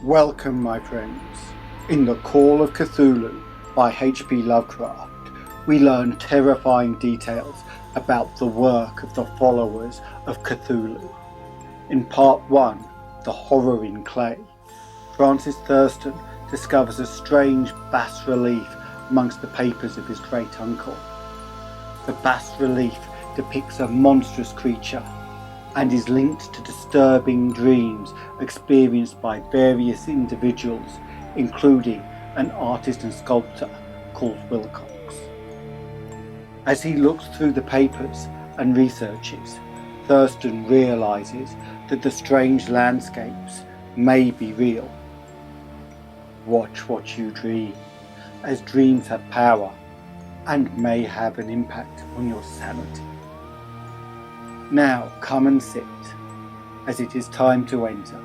Welcome, my friends. In the Call of Cthulhu by H.P. Lovecraft, we learn terrifying details about the work of the followers of Cthulhu. In Part 1, The Horror in Clay, Francis Thurston discovers a strange bas-relief amongst the papers of his great uncle. The bas-relief depicts a monstrous creature and is linked to disturbing dreams experienced by various individuals, including an artist and sculptor called Wilcox. As he looks through the papers and researches, Thurston realizes that the strange landscapes may be real. Watch what you dream, as dreams have power and may have an impact on your sanity. Now come and sit, as it is time to enter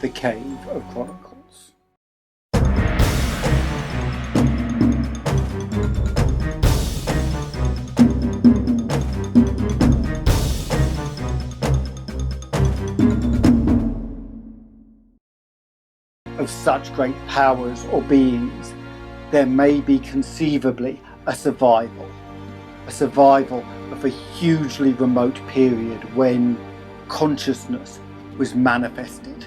the Cave of Chronicles. Of such great powers or beings, there may be conceivably a survival of a hugely remote period when consciousness was manifested,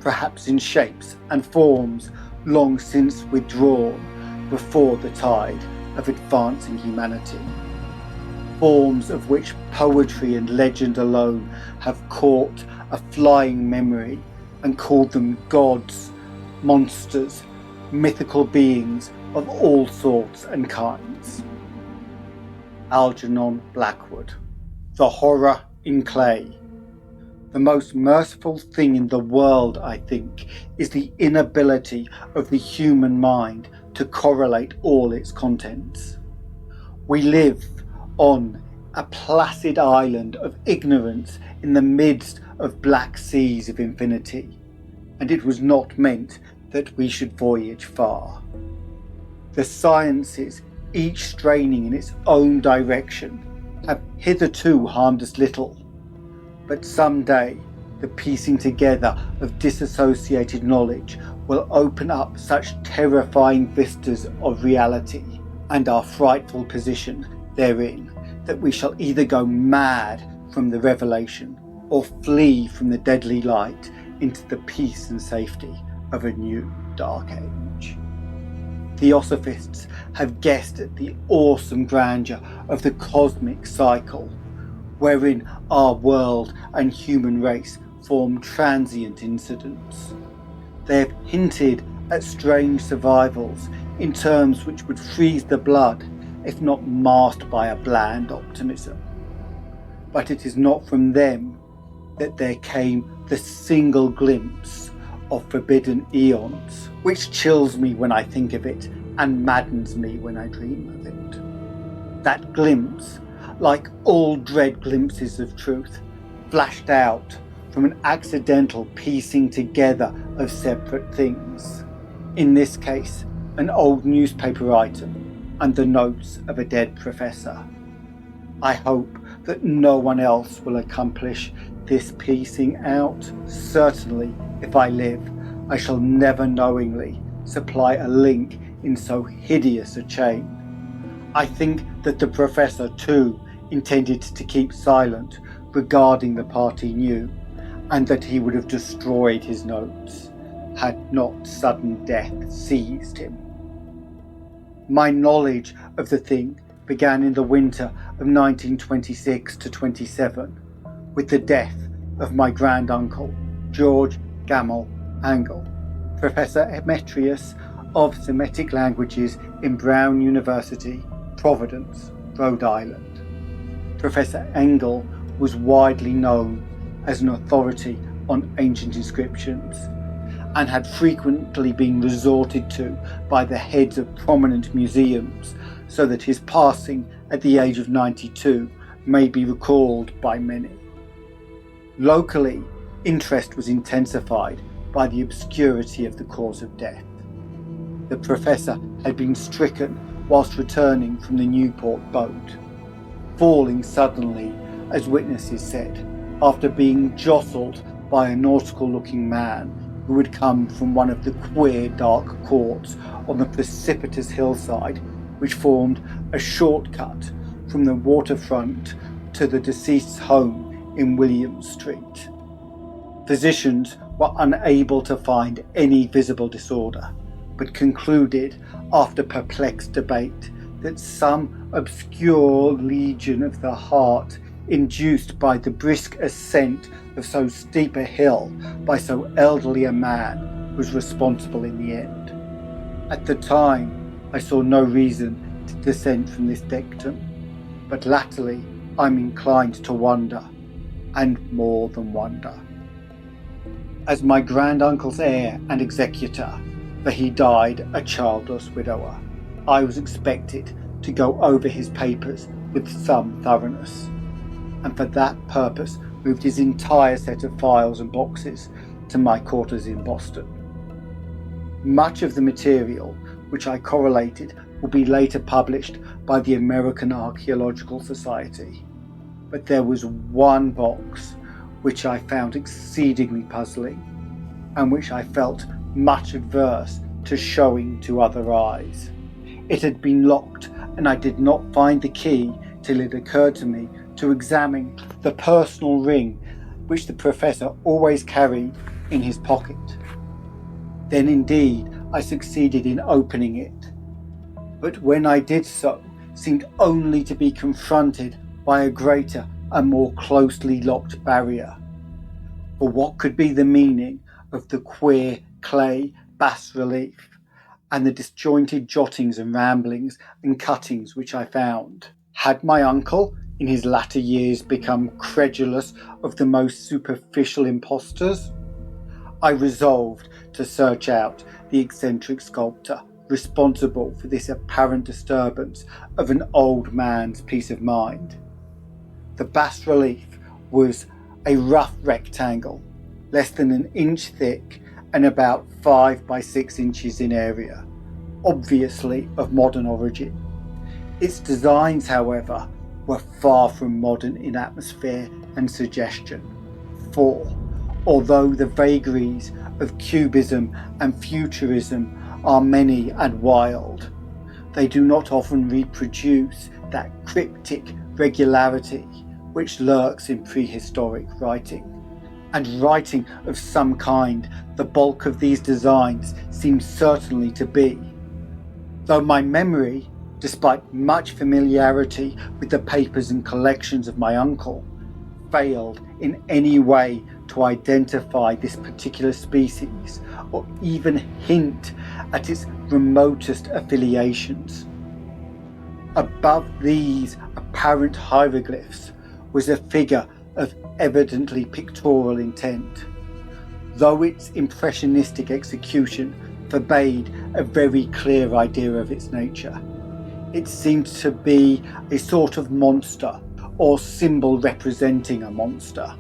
perhaps in shapes and forms long since withdrawn before the tide of advancing humanity. Forms of which poetry and legend alone have caught a flying memory and called them gods, monsters, mythical beings of all sorts and kinds. Algernon Blackwood, The Horror in Clay. The most merciful thing in the world, I think, is the inability of the human mind to correlate all its contents. We live on a placid island of ignorance in the midst of black seas of infinity, and it was not meant that we should voyage far. The sciences, each straining in its own direction, have hitherto harmed us little, but someday the piecing together of disassociated knowledge will open up such terrifying vistas of reality and our frightful position therein that we shall either go mad from the revelation or flee from the deadly light into the peace and safety of a new dark age. Theosophists have guessed at the awesome grandeur of the cosmic cycle, wherein our world and human race form transient incidents. They have hinted at strange survivals in terms which would freeze the blood if not masked by a bland optimism. But it is not from them that there came the single glimpse of forbidden eons, which chills me when I think of it and maddens me when I dream of it. That glimpse, like all dread glimpses of truth, flashed out from an accidental piecing together of separate things. In this case, an old newspaper item and the notes of a dead professor. I hope that no one else will accomplish this piecing out. Certainly, if I live, I shall never knowingly supply a link in so hideous a chain. I think that the professor too intended to keep silent regarding the part he knew, and that he would have destroyed his notes had not sudden death seized him. My knowledge of the thing began in the winter of 1926 to 27 with the death of my granduncle, George Gamel Angell, Professor Emeritus of Semitic Languages in Brown University, Providence, Rhode Island. Professor Angell was widely known as an authority on ancient inscriptions and had frequently been resorted to by the heads of prominent museums, so that his passing at the age of 92 may be recalled by many. Locally, interest was intensified by the obscurity of the cause of death. The professor had been stricken whilst returning from the Newport boat, falling suddenly, as witnesses said, after being jostled by a nautical-looking man who had come from one of the queer dark courts on the precipitous hillside which formed a shortcut from the waterfront to the deceased's home in William Street. Physicians were unable to find any visible disorder, but concluded, after perplexed debate, that some obscure lesion of the heart induced by the brisk ascent of so steep a hill by so elderly a man was responsible in the end. At the time, I saw no reason to dissent from this dictum, but latterly I'm inclined to wonder, and more than wonder. As my granduncle's heir and executor, for he died a childless widower, I was expected to go over his papers with some thoroughness, and for that purpose moved his entire set of files and boxes to my quarters in Boston. Much of the material which I correlated will be later published by the American Archaeological Society, but there was one box which I found exceedingly puzzling, and which I felt much adverse to showing to other eyes. It had been locked, and I did not find the key till it occurred to me to examine the personal ring which the professor always carried in his pocket. Then indeed I succeeded in opening it, but when I did so, seemed only to be confronted by a greater and more closely locked barrier. For what could be the meaning of the queer clay bas-relief and the disjointed jottings and ramblings and cuttings which I found? Had my uncle, in his latter years, become credulous of the most superficial impostors? I resolved to search out the eccentric sculptor responsible for this apparent disturbance of an old man's peace of mind. The bas-relief was a rough rectangle, less than an inch thick and about 5 by 6 inches in area, obviously of modern origin. Its designs, however, were far from modern in atmosphere and suggestion, for although the vagaries of cubism and futurism are many and wild, they do not often reproduce that cryptic regularity which lurks in prehistoric writing. And writing of some kind, the bulk of these designs seems certainly to be, though my memory, despite much familiarity with the papers and collections of my uncle, failed in any way to identify this particular species or even hint at its remotest affiliations. Above these apparent hieroglyphs was a figure of evidently pictorial intent, though its impressionistic execution forbade a very clear idea of its nature. It seemed to be a sort of monster, or symbol representing a monster,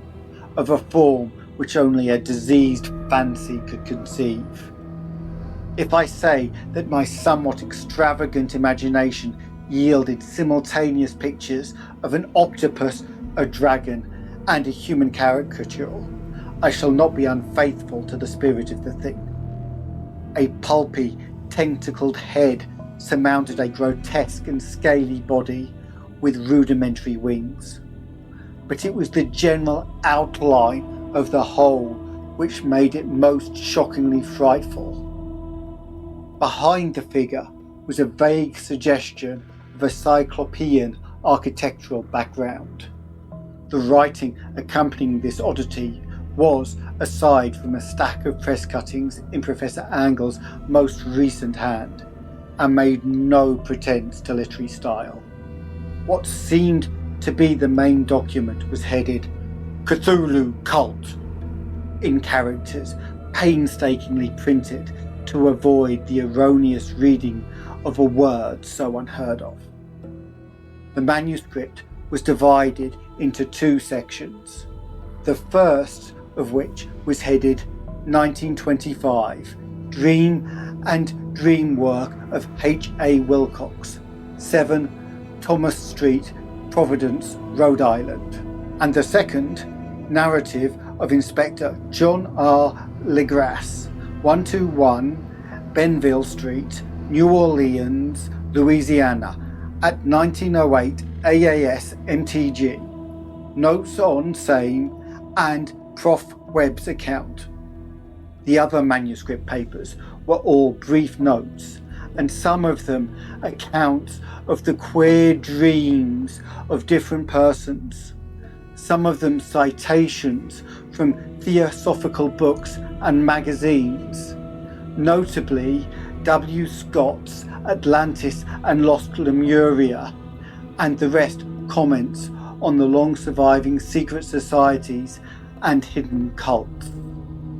of a form which only a diseased fancy could conceive. If I say that my somewhat extravagant imagination yielded simultaneous pictures of an octopus, a dragon, and a human caricature, I shall not be unfaithful to the spirit of the thing. A pulpy, tentacled head surmounted a grotesque and scaly body with rudimentary wings. But it was the general outline of the whole which made it most shockingly frightful. Behind the figure was a vague suggestion of a cyclopean architectural background. The writing accompanying this oddity was, aside from a stack of press cuttings in Professor Angell's most recent hand, and made no pretense to literary style. What seemed to be the main document was headed Cthulhu Cult, in characters painstakingly printed to avoid the erroneous reading of a word so unheard of. The manuscript was divided into 2 sections, the first of which was headed 1925, Dream and Dream Work of H.A. Wilcox, 7 Thomas Street, Providence, Rhode Island, and the second, Narrative of Inspector John R. Legras, 121 Benville Street, New Orleans, Louisiana, at 1908 AAS MTG. Notes on same and Prof. Webb's account. The other manuscript papers were all brief notes, and some of them accounts of the queer dreams of different persons, some of them citations from theosophical books and magazines, notably W. Scott's Atlantis and Lost Lemuria, and the rest comments on the long-surviving secret societies and hidden cults,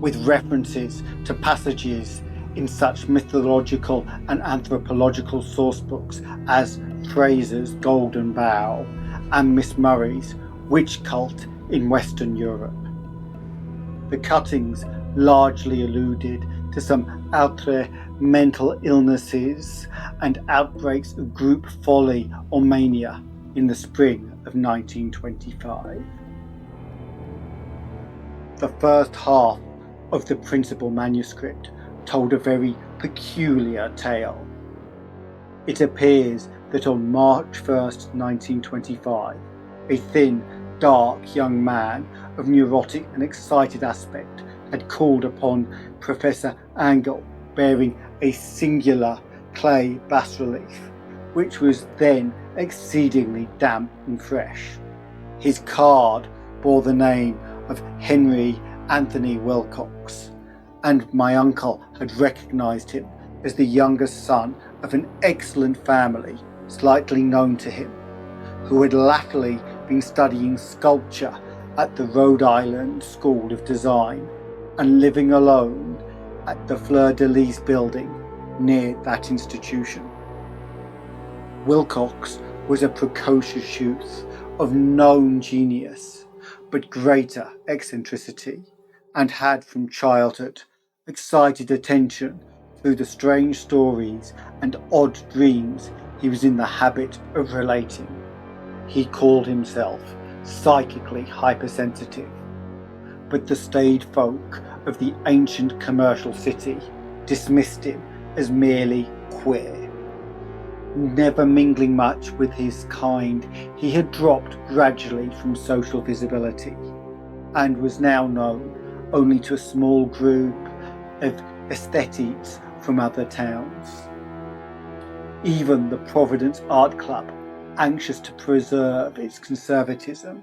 with references to passages in such mythological and anthropological sourcebooks as Fraser's Golden Bough and Miss Murray's Witch Cult in Western Europe. The cuttings largely alluded to some outre mental illnesses and outbreaks of group folly or mania in the spring of 1925. The first half of the principal manuscript told a very peculiar tale. It appears that on March 1st, 1925, a thin, dark young man of neurotic and excited aspect had called upon Professor Angell, bearing a singular clay bas-relief, which was then exceedingly damp and fresh. His card bore the name of Henry Anthony Wilcox, and my uncle had recognised him as the youngest son of an excellent family slightly known to him, who had latterly been studying sculpture at the Rhode Island School of Design and living alone at the Fleur-de-Lis building near that institution. Wilcox was a precocious youth of known genius, but greater eccentricity, and had from childhood excited attention through the strange stories and odd dreams he was in the habit of relating. He called himself psychically hypersensitive, but the staid folk of the ancient commercial city dismissed him as merely queer. Never mingling much with his kind, he had dropped gradually from social visibility, and was now known only to a small group of aesthetes from other towns. Even the Providence Art Club, anxious to preserve its conservatism,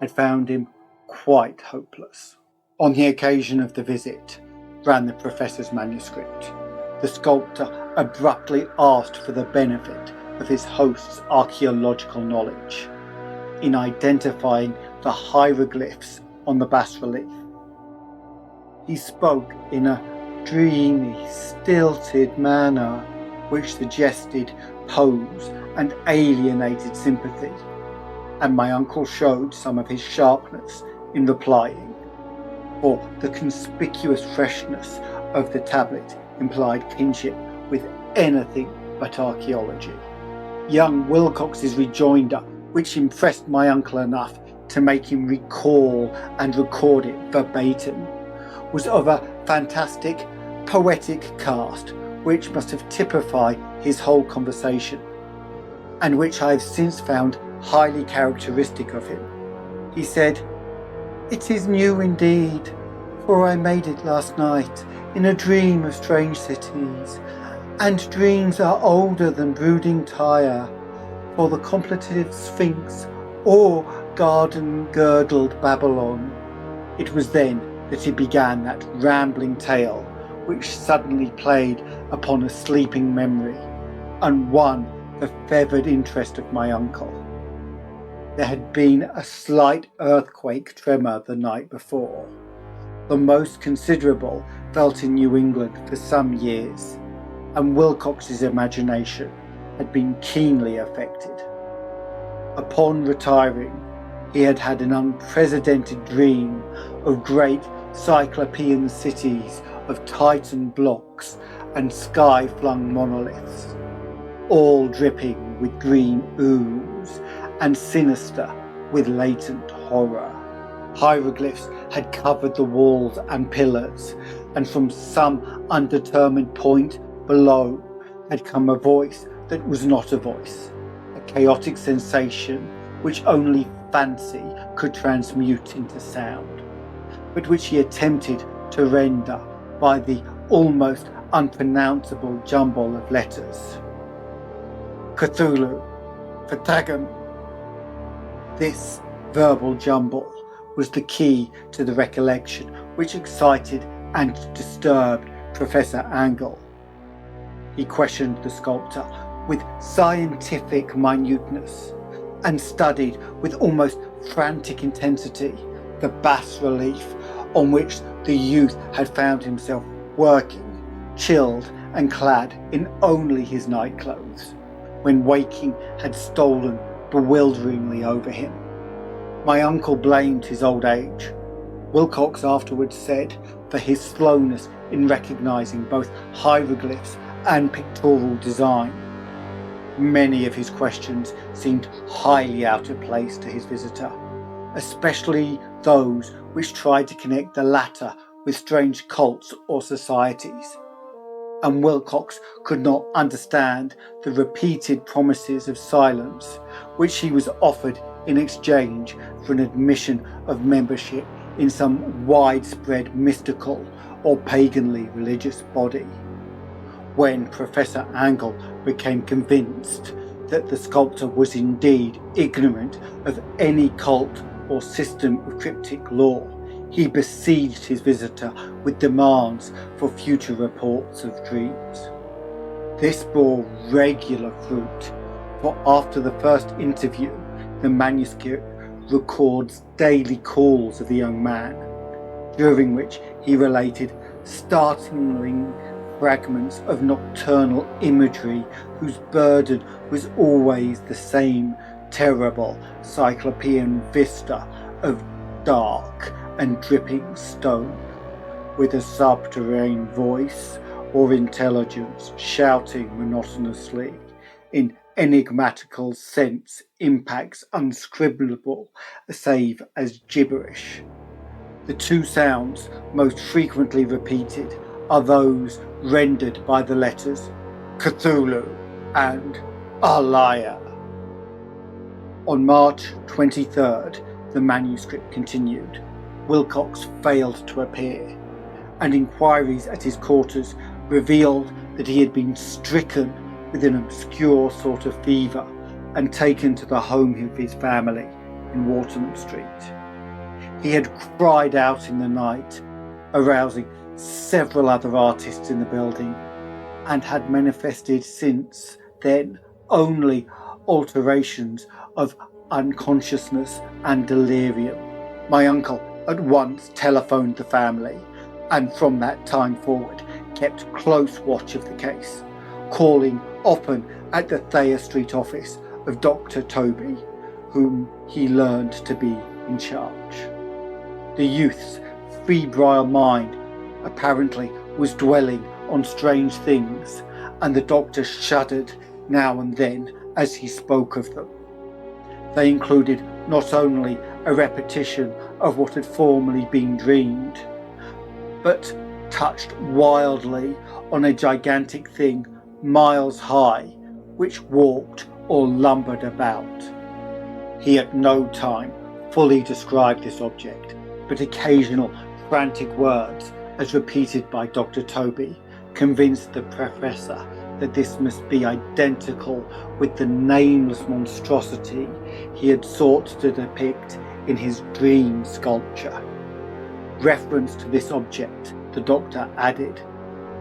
had found him quite hopeless. On the occasion of the visit, ran the professor's manuscript, the sculptor abruptly asked for the benefit of his host's archaeological knowledge in identifying the hieroglyphs on the bas-relief. He spoke in a dreamy, stilted manner which suggested pose and alienated sympathy, and my uncle showed some of his sharpness in replying, for the conspicuous freshness of the tablet implied kinship with anything but archaeology. Young Wilcox's rejoinder, which impressed my uncle enough to make him recall and record it verbatim, was of a fantastic, poetic cast which must have typified his whole conversation, and which I have since found highly characteristic of him. He said, "It is new indeed, for I made it last night in a dream of strange cities, and dreams are older than brooding Tyre, for the contemplative Sphinx or garden-girdled Babylon." It was then that he began that rambling tale which suddenly played upon a sleeping memory and won the feathered interest of my uncle. There had been a slight earthquake tremor the night before, the most considerable felt in New England for some years, and Wilcox's imagination had been keenly affected. Upon retiring, he had had an unprecedented dream of great cyclopean cities of Titan blocks and sky-flung monoliths, all dripping with green ooze and sinister with latent horror. Hieroglyphs had covered the walls and pillars, and from some undetermined point below had come a voice that was not a voice, a chaotic sensation which only fancy could transmute into sound, but which he attempted to render by the almost unpronounceable jumble of letters. Cthulhu, Fatagan. This verbal jumble was the key to the recollection which excited and disturbed Professor Angell. He questioned the sculptor with scientific minuteness and studied with almost frantic intensity the bas-relief on which the youth had found himself working, chilled and clad in only his nightclothes, when waking had stolen bewilderingly over him. My uncle blamed his old age. Wilcox afterwards said for his slowness in recognising both hieroglyphs and pictorial design. Many of his questions seemed highly out of place to his visitor, especially those which tried to connect the latter with strange cults or societies. And Wilcox could not understand the repeated promises of silence which he was offered in exchange for an admission of membership in some widespread mystical or paganly religious body. When Professor Angell became convinced that the sculptor was indeed ignorant of any cult or system of cryptic lore, he besieged his visitor with demands for future reports of dreams. This bore regular fruit, for after the first interview, the manuscript records daily calls of the young man, during which he related startling fragments of nocturnal imagery whose burden was always the same terrible cyclopean vista of dark and dripping stone, with a subterranean voice or intelligence shouting monotonously in enigmatical sense impacts unscribblable save as gibberish. The two sounds most frequently repeated are those rendered by the letters Cthulhu and Alaya. On March 23rd, the manuscript continued. Wilcox failed to appear, and inquiries at his quarters revealed that he had been stricken with an obscure sort of fever and taken to the home of his family in Waterman Street. He had cried out in the night, arousing several other artists in the building, and had manifested since then only alterations of unconsciousness and delirium. My uncle at once telephoned the family, and from that time forward kept close watch of the case, calling often at the Thayer Street office of Dr. Toby, whom he learned to be in charge. The youth's febrile mind apparently was dwelling on strange things, and the doctor shuddered now and then as he spoke of them. They included not only a repetition of what had formerly been dreamed, but touched wildly on a gigantic thing miles high, which walked or lumbered about. He at no time fully described this object, but occasional frantic words, as repeated by Dr. Toby, convinced the professor that this must be identical with the nameless monstrosity he had sought to depict in his dream sculpture. Reference to this object, the doctor added,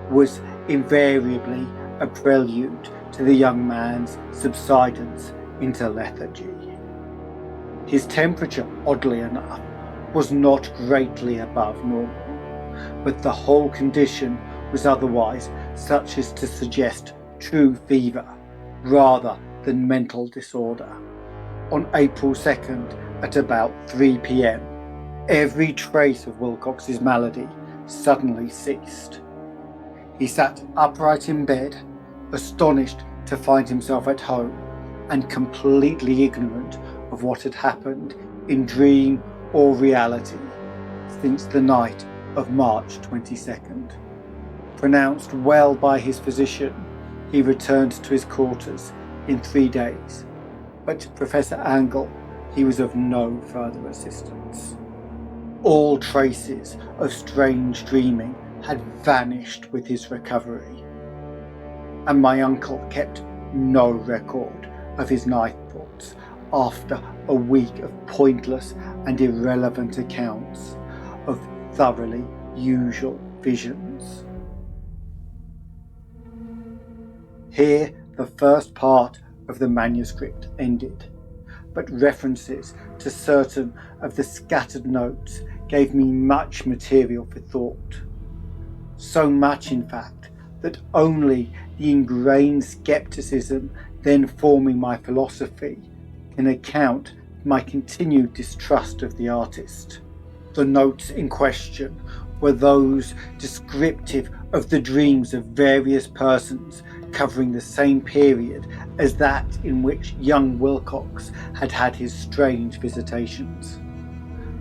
was invariably a prelude to the young man's subsidence into lethargy. His temperature, oddly enough, was not greatly above normal, but the whole condition was otherwise such as to suggest true fever rather than mental disorder. On April 2nd at about 3 p.m, every trace of Wilcox's malady suddenly ceased. He sat upright in bed, astonished to find himself at home and completely ignorant of what had happened in dream or reality since the night of March 22nd. Pronounced well by his physician, he returned to his quarters in 3 days, but to Professor Angell he was of no further assistance. All traces of strange dreaming had vanished with his recovery, and my uncle kept no record of his night thoughts after a week of pointless and irrelevant accounts of thoroughly usual visions. Here the first part of the manuscript ended, but references to certain of the scattered notes gave me much material for thought. So much, in fact, that only the ingrained skepticism then forming my philosophy can account for my continued distrust of the artist. The notes in question were those descriptive of the dreams of various persons covering the same period as that in which young Wilcox had had his strange visitations.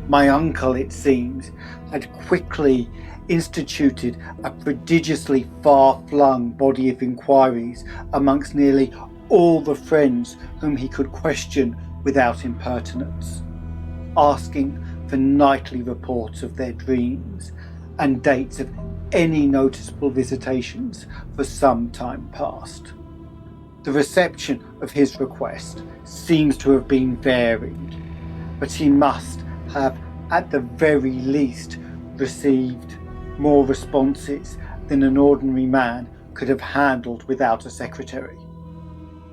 My uncle, it seems, had quickly instituted a prodigiously far-flung body of inquiries amongst nearly all the friends whom he could question without impertinence, asking for nightly reports of their dreams and dates of any noticeable visitations for some time past. The reception of his request seems to have been varied, but he must have at the very least received more responses than an ordinary man could have handled without a secretary.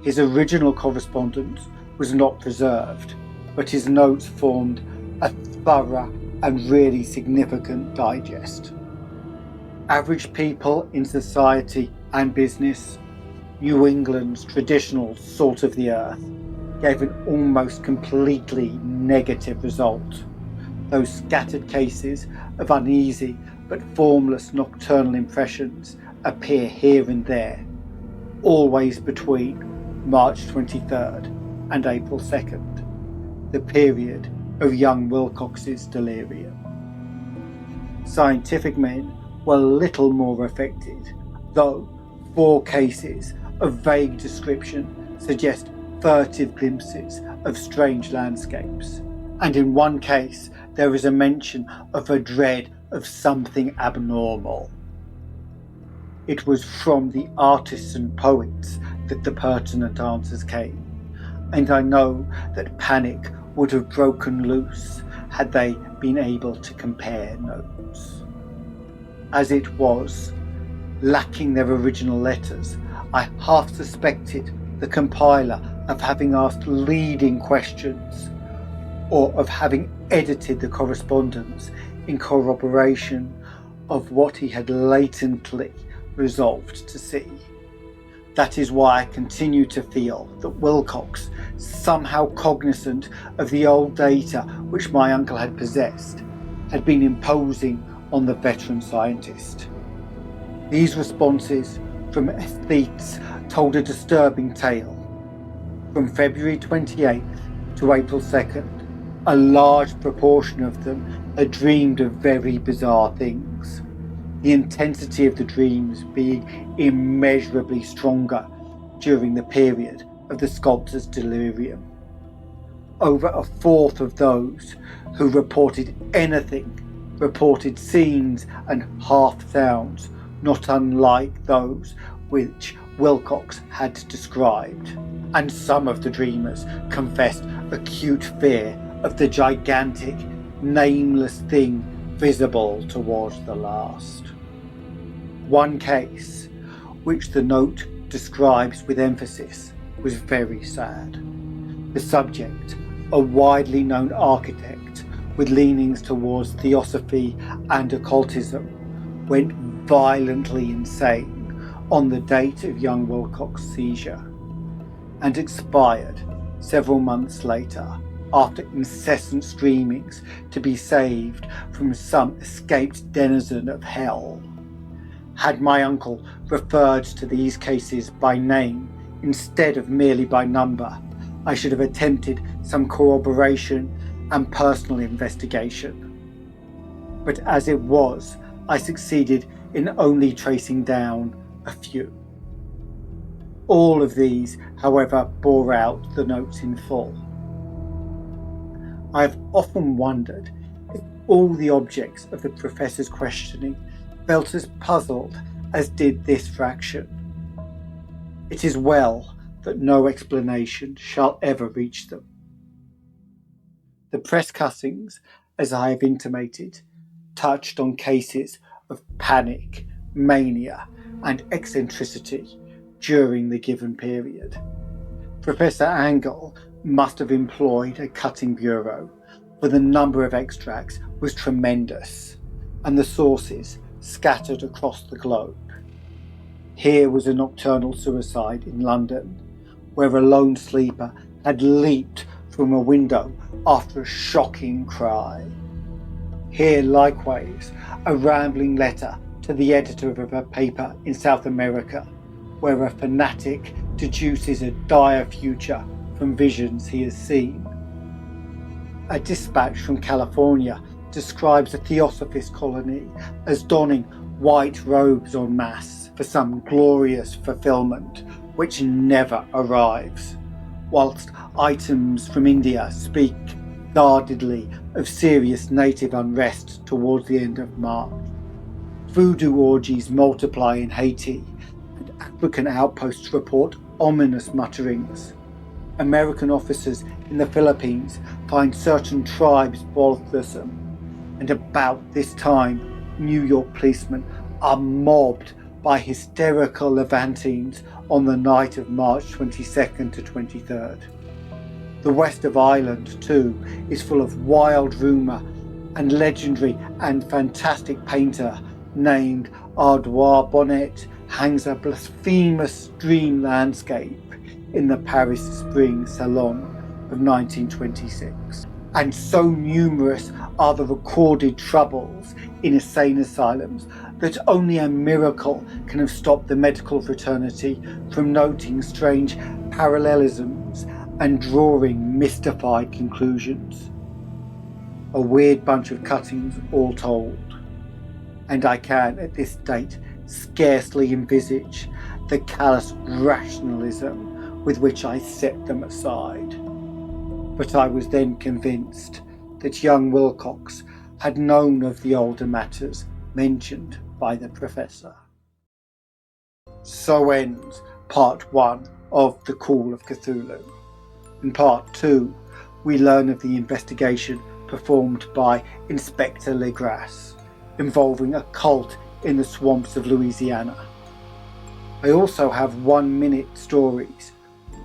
His original correspondence was not preserved, but his notes formed a thorough and really significant digest. Average people in society and business, New England's traditional salt of the earth, gave an almost completely negative result. Those scattered cases of uneasy but formless nocturnal impressions appear here and there, always between March 23rd and April 2nd, the period of young Wilcox's delirium. Scientific men were little more affected, though 4 cases of vague description suggest furtive glimpses of strange landscapes, and in one case there is a mention of a dread of something abnormal. It was from the artists and poets that the pertinent answers came, and I know that panic would have broken loose had they been able to compare notes. As it was, lacking their original letters, I half suspected the compiler of having asked leading questions, or of having edited the correspondence in corroboration of what he had latently resolved to see. That is why I continue to feel that Wilcox, somehow cognizant of the old data which my uncle had possessed, had been imposing on the veteran scientist. These responses from aesthetes told a disturbing tale. From February 28th to April 2nd, a large proportion of them had dreamed of very bizarre things, the intensity of the dreams being immeasurably stronger during the period of the sculptor's delirium. Over a fourth of those who reported anything reported scenes and half sounds not unlike those which Wilcox had described, and some of the dreamers confessed acute fear of the gigantic, nameless thing visible towards the last. One case, which the note describes with emphasis, was very sad. The subject, a widely known architect with leanings towards theosophy and occultism, went violently insane on the date of young Wilcox's seizure, and expired several months later after incessant screamings to be saved from some escaped denizen of hell. Had my uncle referred to these cases by name instead of merely by number, I should have attempted some corroboration and personal investigation. But as it was, I succeeded in only tracing down a few. All of these, however, bore out the notes in full. I have often wondered if all the objects of the professor's questioning felt as puzzled as did this fraction. It is well that no explanation shall ever reach them. The press cuttings, as I have intimated, touched on cases of panic, mania, and eccentricity during the given period. Professor Angell must have employed a cutting bureau, for the number of extracts was tremendous, and the sources scattered across the globe. Here was a nocturnal suicide in London, where a lone sleeper had leaped from a window after a shocking cry. Here, likewise, a rambling letter to the editor of a paper in South America, where a fanatic deduces a dire future from visions he has seen. A dispatch from California describes a theosophist colony as donning white robes en masse for some glorious fulfillment which never arrives, whilst items from India speak guardedly of serious native unrest towards the end of March. Voodoo orgies multiply in Haiti, and African outposts report ominous mutterings. American officers in the Philippines find certain tribes bothersome, and about this time, New York policemen are mobbed by hysterical Levantines on the night of March 22nd to 23rd. The west of Ireland, too, is full of wild rumour, and legendary and fantastic painter named Ardois Bonnet hangs a blasphemous dream landscape in the Paris Spring Salon of 1926. And so numerous are the recorded troubles in insane asylums that only a miracle can have stopped the medical fraternity from noting strange parallelisms and drawing mystified conclusions. A weird bunch of cuttings all told, and I can, at this date, scarcely envisage the callous rationalism with which I set them aside. But I was then convinced that young Wilcox had known of the older matters mentioned by the professor. So ends part 1 of The Call of Cthulhu. In part 2, we learn of the investigation performed by Inspector Legras, involving a cult in the swamps of Louisiana. I also have 1-minute stories,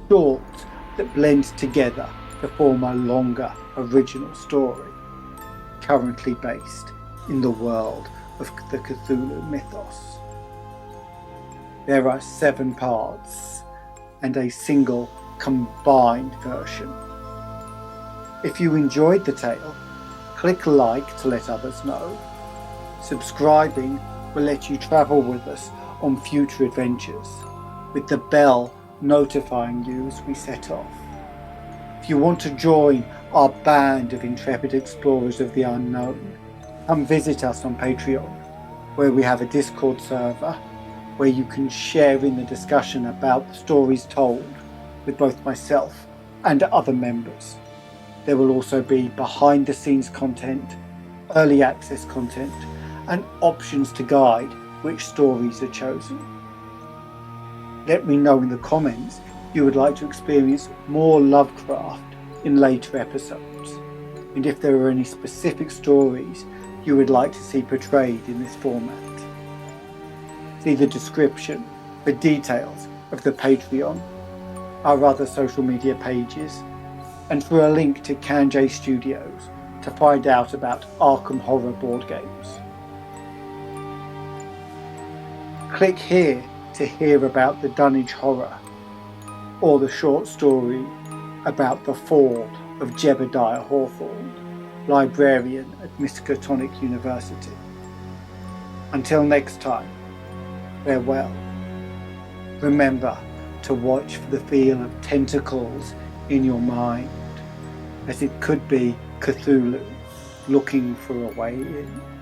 shorts that blend together to form a longer original story, currently based in the world of the Cthulhu mythos. There are 7 parts and a single combined version. If you enjoyed the tale, click like to let others know. Subscribing will let you travel with us on future adventures, with the bell notifying you as we set off. If you want to join our band of intrepid explorers of the unknown, come visit us on Patreon, where we have a Discord server where you can share in the discussion about the stories told with both myself and other members. There will also be behind the scenes content, early access content, and options to guide which stories are chosen. Let me know in the comments if you would like to experience more Lovecraft in later episodes, and if there are any specific stories you would like to see portrayed in this format. See the description for details of the Patreon, our other social media pages, and for a link to Canje Studios to find out about Arkham horror board games. Click here to hear about the Dunwich Horror, or the short story about the fall of Jebediah Hawthorne, librarian at Miskatonic University. Until next time, farewell. Remember to watch for the feel of tentacles in your mind, as it could be Cthulhu, looking for a way in.